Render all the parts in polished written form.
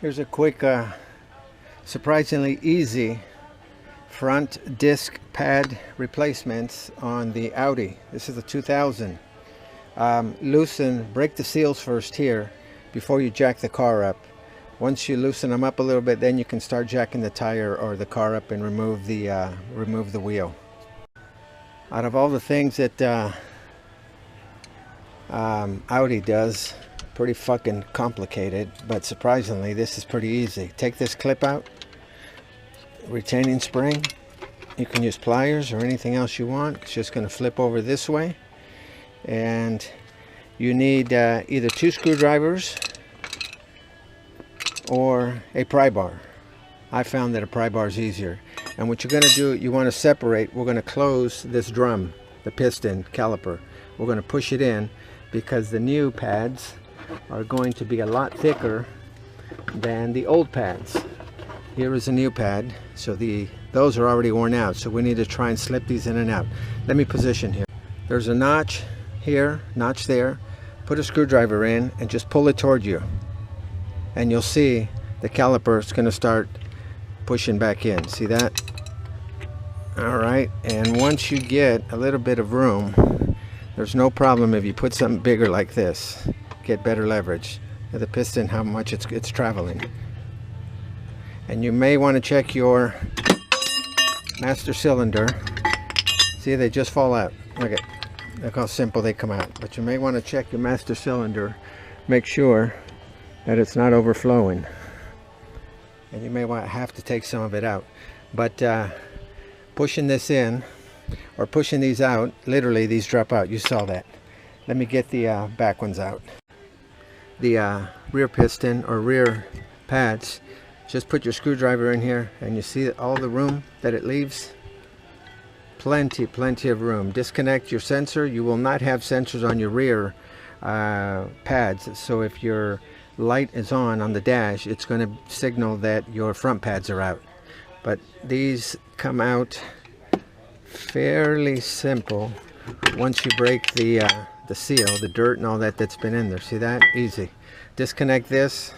Here's a quick, surprisingly easy front disc pad replacements on the Audi. This is a 2000. Break the seals first here before you jack the car up. Once you loosen them up a little bit, then you can start jacking the tire or the car up and remove the wheel. Out of all the things that Audi does, pretty fucking complicated, but surprisingly this is pretty easy. Take this clip out, retaining spring. You can use pliers or anything else you want. It's just going to flip over this way, and you need either 2 screwdrivers or a pry bar. I found that a pry bar is easier. And what you're going to do, you want to separate. We're going to close this drum, the piston caliper. We're going to push it in because the new pads are going to be a lot thicker than the old pads. Here is a new pad, so those are already worn out, so we need to try and slip these in and out. Let me position here. There's a notch here, notch there. Put a screwdriver in and just pull it toward you, and you'll see the caliper is going to start pushing back in. See that? Alright, and once you get a little bit of room, there's no problem if you put something bigger like this. Get better leverage. The piston, how much it's traveling. And you may want to check your master cylinder. See, they just fall out. Look how simple they come out. But you may want to check your master cylinder. Make sure that it's not overflowing. And you may have to take some of it out. But pushing this in or pushing these out, literally these drop out. You saw that. Let me get the back ones out. The rear piston or rear pads, just put your screwdriver in here and you see all the room that it leaves. Plenty of room. Disconnect your sensor. You will not have sensors on your rear pads, so if your light is on the dash, it's going to signal that your front pads are out. But these come out fairly simple once you break the seal, the dirt and all that's been in there. See that? Easy. Disconnect this.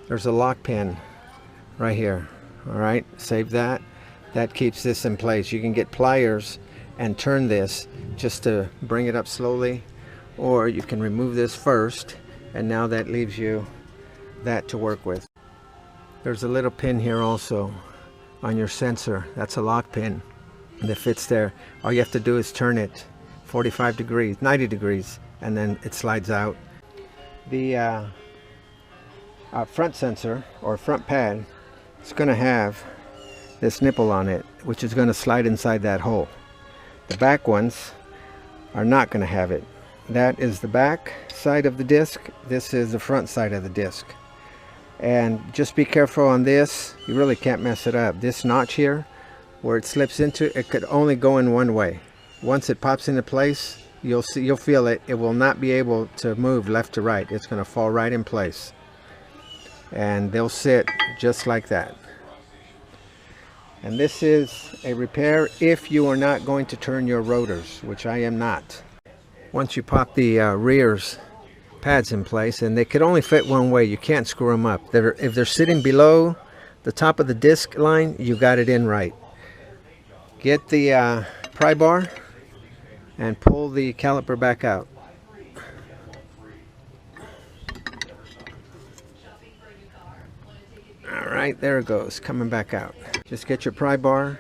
There's a lock pin right here. Alright, save that. That keeps this in place. You can get pliers and turn this just to bring it up slowly, or you can remove this first, and now that leaves you that to work with. There's a little pin here also on your sensor. That's a lock pin that fits there. All you have to do is turn it 45 degrees, 90 degrees, and then it slides out. The front sensor or front pad is going to have this nipple on it, which is going to slide inside that hole. The back ones are not going to have it. That is the back side of the disc. This is the front side of the disc. And just be careful on this. You really can't mess it up. This notch here, where it slips into, it could only go in one way. Once it pops into place, you'll feel it. It will not be able to move left to right. It's going to fall right in place. And they'll sit just like that. And this is a repair if you are not going to turn your rotors, which I am not. Once you pop the rears pads in place, and they could only fit one way, you can't screw them up. If they're sitting below the top of the disc line, you got it in right. Get the pry bar and pull the caliper back out. Alright, there it goes, coming back out. Just get your pry bar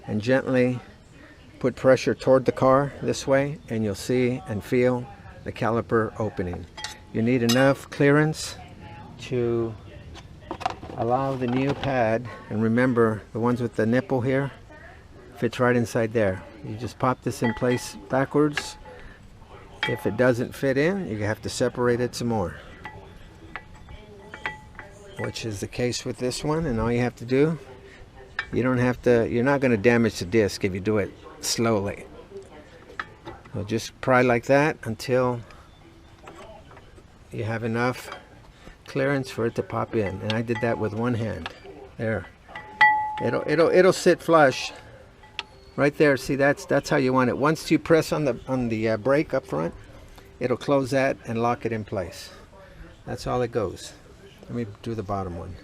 and gently put pressure toward the car this way, and you'll see and feel the caliper opening. You need enough clearance to allow the new pad, and remember the ones with the nipple here fits right inside there. You just pop this in place backwards. If it doesn't fit in, you have to separate it some more, which is the case with this one. And all you have to do, you're not going to damage the disc if you do it slowly. So just pry like that until you have enough clearance for it to pop in. And I did that with one hand. There. It'll sit flush right there. See, that's how you want it. Once you press on the brake up front, it'll close that and lock it in place. That's all it goes. Let me do the bottom one.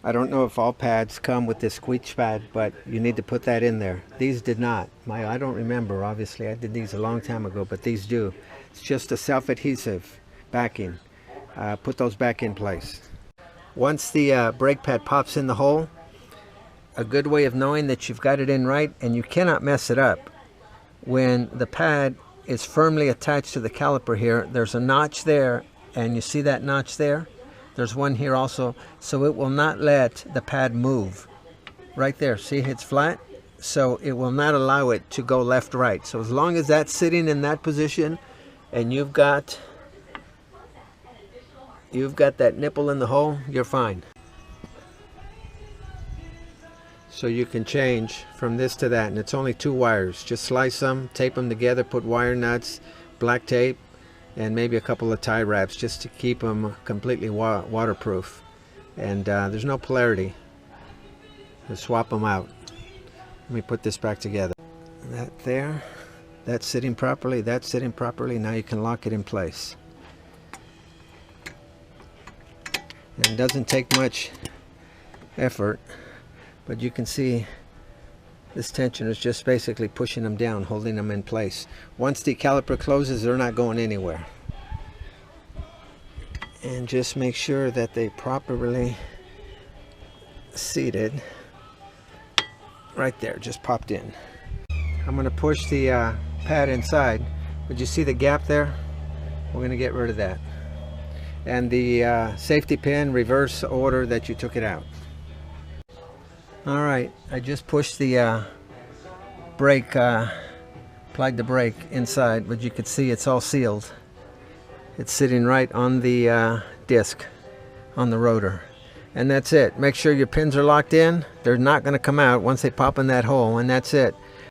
I don't know if all pads come with this squeak pad, but you need to put that in there. These did not. I don't remember, obviously. I did these a long time ago, but these do. It's just a self-adhesive backing. Put those back in place. Once the brake pad pops in the hole, a good way of knowing that you've got it in right, and you cannot mess it up, when the pad is firmly attached to the caliper here, there's a notch there, and you see that notch there? There's one here also, so it will not let the pad move. Right there, see, it's flat, so it will not allow it to go left, right. So as long as that's sitting in that position, and you've got that nipple in the hole, you're fine. So you can change from this to that, and it's only 2 wires. Just slice them, tape them together, put wire nuts, black tape, and maybe a couple of tie wraps just to keep them completely waterproof. And there's no polarity. Just swap them out. Let me put this back together. That there, that's sitting properly, that's sitting properly. Now you can lock it in place. And it doesn't take much effort, but you can see this tension is just basically pushing them down, holding them in place. Once the caliper closes, they're not going anywhere. And just make sure that they properly seated. Right there, just popped in. I'm going to push the pad inside, but you see the gap there? We're going to get rid of that. And the safety pin, reverse order that you took it out. Alright, I just pushed the brake, applied the brake inside, but you can see it's all sealed. It's sitting right on the disc, on the rotor. And that's it. Make sure your pins are locked in. They're not going to come out once they pop in that hole, and that's it.